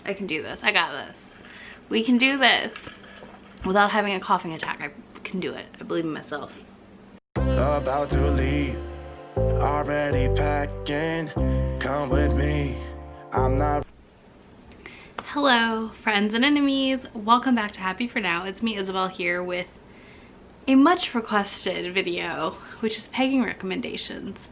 I can do this. I got this. We can do this. Without having a coughing attack, I can do it. I believe in myself. About to leave, already packing, come with me, I'm not. Hello, friends and enemies. Welcome back to Happy For Now. It's me, Isabel, here with a much requested video, which is pegging recommendations.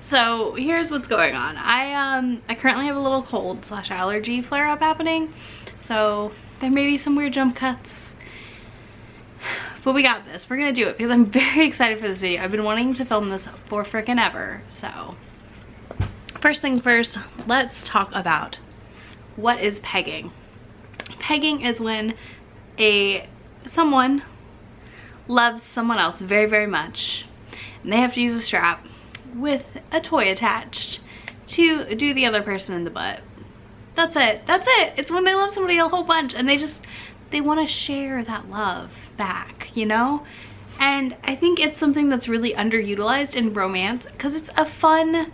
So here's what's going on. I currently have a little cold / allergy flare up happening, so there may be some weird jump cuts, but we got this. We're gonna do it because I'm very excited for this video. I've been wanting to film this for frickin' ever. So first thing first, let's talk about what is pegging. Pegging is when someone loves someone else very, very much, and they have to use a strap with a toy attached to do the other person in the butt. That's it. That's it. It's when they love somebody a whole bunch and they want to share that love back, you know? And I think it's something that's really underutilized in romance because it's a fun,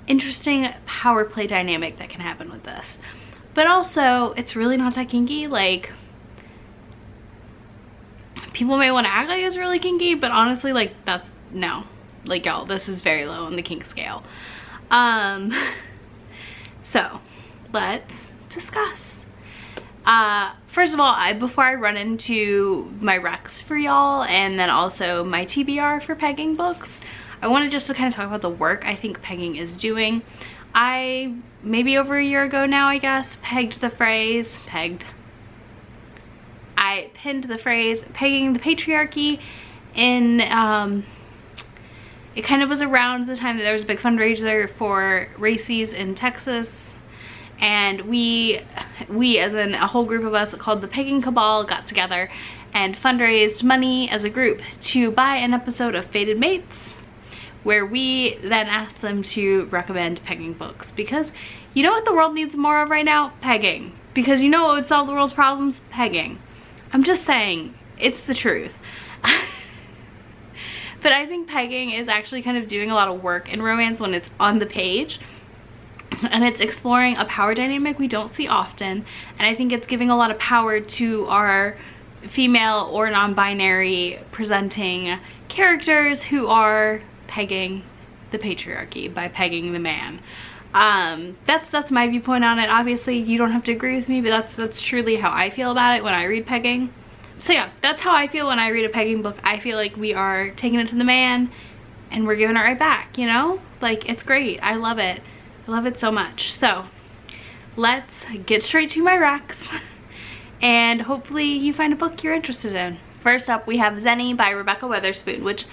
interesting power play dynamic that can happen with this. But also, it's really not that kinky. Like, people may want to act like it's really kinky, but honestly, like, no. Like, y'all, this is very low on the kink scale. So let's discuss. First of all, before I run into my recs for y'all and then also my TBR for pegging books, I wanted just to kind of talk about the work I think pegging is doing. I, maybe over a year ago now, I guess, I pinned the phrase pegging the patriarchy in, it kind of was around the time that there was a big fundraiser for races in Texas, and we as in a whole group of us called the Pegging Cabal got together and fundraised money as a group to buy an episode of Fated Mates, where we then asked them to recommend pegging books, because you know what the world needs more of right now? Pegging. Because you know what would solve the world's problems? Pegging. I'm just saying, it's the truth. But I think pegging is actually kind of doing a lot of work in romance when it's on the page, and it's exploring a power dynamic we don't see often, and I think it's giving a lot of power to our female or non-binary presenting characters who are pegging the patriarchy by pegging the man. That's my viewpoint on it. Obviously you don't have to agree with me, but that's truly how I feel about it when I read pegging. So yeah, that's how I feel when I read a pegging book. I feel like we are taking it to the man and we're giving it right back, you know? Like, it's great. I love it. I love it so much. So let's get straight to my recs and hopefully you find a book you're interested in. First up, we have Zenny by Rebecca Weatherspoon, which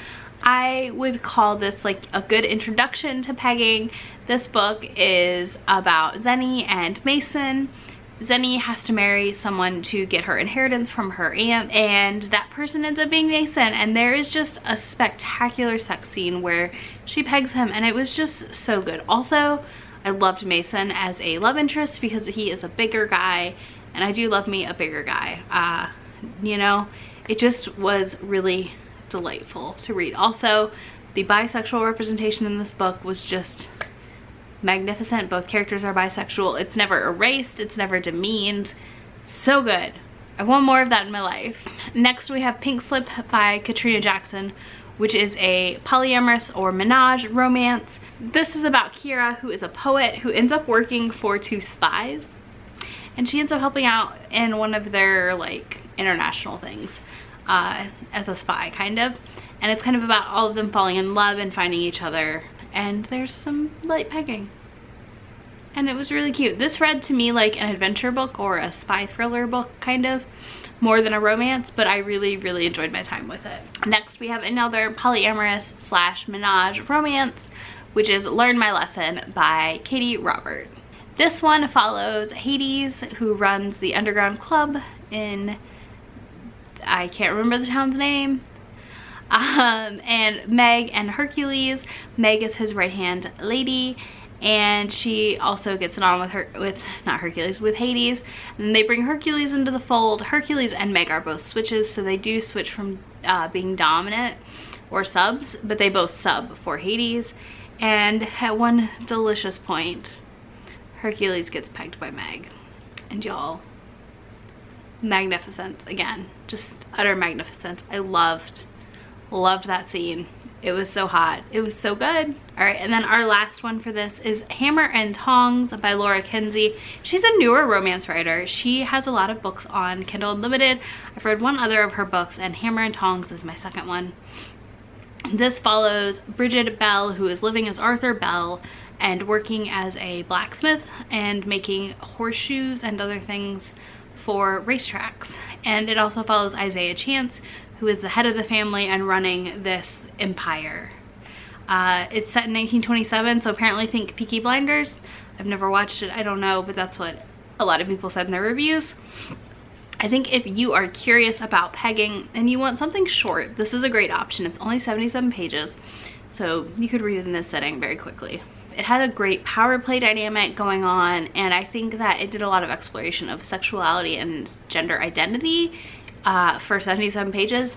I would call this like a good introduction to pegging. This book is about Zenny and Mason. Zenny has to marry someone to get her inheritance from her aunt, and that person ends up being Mason, and there is just a spectacular sex scene where she pegs him, and it was just so good. Also, I loved Mason as a love interest because he is a bigger guy, and I do love me a bigger guy. You know, it just was really delightful to read. Also, the bisexual representation in this book was just magnificent. Both characters are bisexual. It's never erased, it's never demeaned. So good. I want more of that in my life. Next we have Pink Slip by Katrina Jackson, which is a polyamorous or menage romance. This is about Kira, who is a poet who ends up working for two spies, and she ends up helping out in one of their like international things as a spy kind of, and it's kind of about all of them falling in love and finding each other, and there's some light pegging, and it was really cute. This read to me like an adventure book or a spy thriller book kind of, more than a romance, but I really enjoyed my time with it. Next we have another polyamorous / menage romance, which is Learn My Lesson by Katie Robert. This one follows Hades, who runs the underground club in, I can't remember the town's name, and Meg and Hercules. Meg is his right-hand lady, and she also gets it on with Hades, and they bring Hercules into the fold. Hercules and Meg are both switches, so they do switch from being dominant or subs, but they both sub for Hades. And at one delicious point, Hercules gets pegged by Meg. And y'all, magnificence again, just utter magnificence. I loved that scene. It was so hot. It was so good. All right, and then our last one for this is Hammer and Tongs by Laura Kinsey. She's a newer romance writer. She has a lot of books on Kindle Unlimited. I've read one other of her books, and Hammer and Tongs is my second one. This follows Bridget Bell, who is living as Arthur Bell and working as a blacksmith and making horseshoes and other things for racetracks. And it also follows Isaiah Chance, who is the head of the family and running this empire. It's set in 1927, so apparently think Peaky Blinders. I've never watched it, I don't know, but that's what a lot of people said in their reviews. I think if you are curious about pegging and you want something short, this is a great option. It's only 77 pages, so you could read it in this setting very quickly. It had a great power play dynamic going on, and I think that it did a lot of exploration of sexuality and gender identity for 77 pages.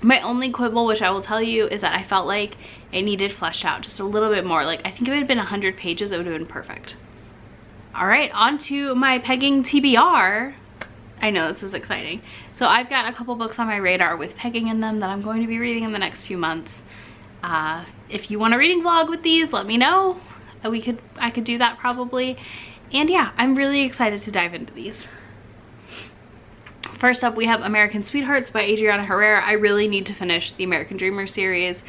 My only quibble, which I will tell you, is that I felt like it needed fleshed out just a little bit more. Like, I think if it had been 100 pages, it would have been perfect. All right, on to my pegging TBR. I know this is exciting. So I've got a couple books on my radar with pegging in them that I'm going to be reading in the next few months. If you want a reading vlog with these, let me know. I could do that probably. And yeah, I'm really excited to dive into these. First up, we have American Sweethearts by Adriana Herrera. I really need to finish the American Dreamer series.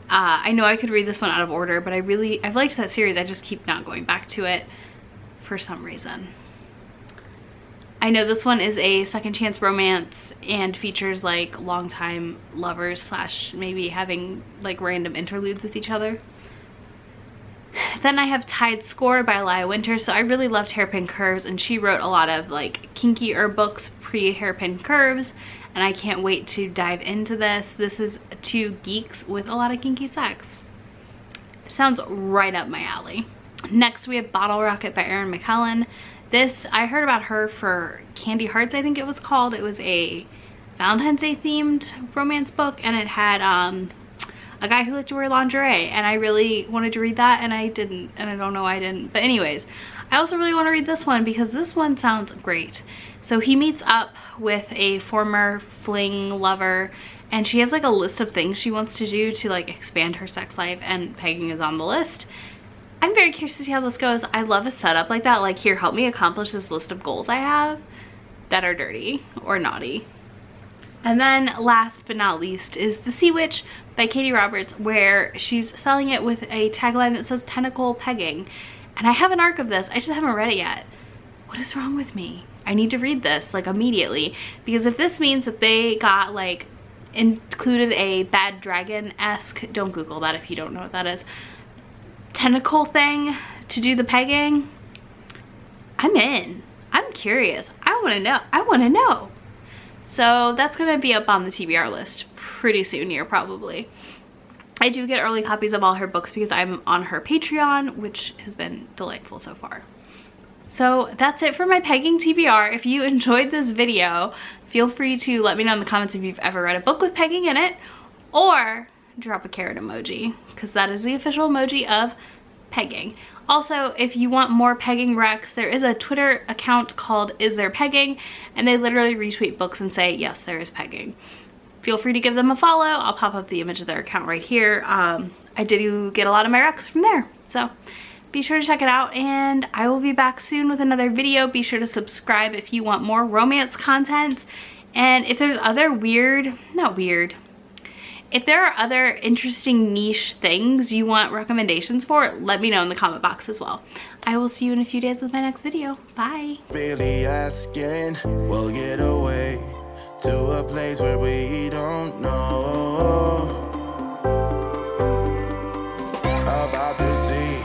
I know I could read this one out of order, but I've liked that series. I just keep not going back to it for some reason. I know this one is a second chance romance and features like longtime lovers slash maybe having like random interludes with each other. Then I have Tide Score by Elia Winter. So I really loved Hairpin Curves, and she wrote a lot of like kinkier books pre-Hairpin Curves, and I can't wait to dive into this. This is two geeks with a lot of kinky sex. Sounds right up my alley. Next we have Bottle Rocket by Erin McKellen. This, I heard about her for Candy Hearts, I think it was called. It was a Valentine's Day themed romance book, and it had a guy who liked to wear lingerie, and I really wanted to read that, and I didn't, and I don't know why I didn't. But anyways, I also really want to read this one because this one sounds great. So he meets up with a former fling lover, and she has like a list of things she wants to do to like expand her sex life, and pegging is on the list. I'm very curious to see how this goes. I love a setup like that. Like, here, help me accomplish this list of goals I have that are dirty or naughty. And then last but not least is The Sea Witch by Katie Roberts, where she's selling it with a tagline that says tentacle pegging. And I have an arc of this. I just haven't read it yet. What is wrong with me? I need to read this like immediately, because if this means that they got like included a Bad Dragon-esque, don't Google that if you don't know what that is, tentacle thing to do the pegging, I'm in. I'm curious. I want to know. I want to know. So that's going to be up on the TBR list pretty soon here probably. I do get early copies of all her books because I'm on her Patreon, which has been delightful so far. So that's it for my pegging TBR. If you enjoyed this video, feel free to let me know in the comments if you've ever read a book with pegging in it, or drop a carrot emoji, because that is the official emoji of pegging. Also, if you want more pegging recs, there is a Twitter account called Is There Pegging, and they literally retweet books and say, yes, there is pegging. Feel free to give them a follow. I'll pop up the image of their account right here. I did get a lot of my recs from there, so be sure to check it out, and I will be back soon with another video. Be sure to subscribe if you want more romance content, and if there's other if there are other interesting niche things you want recommendations for, let me know in the comment box as well. I will see you in a few days with my next video. Bye. Really asking, we'll get away to a place where we don't know.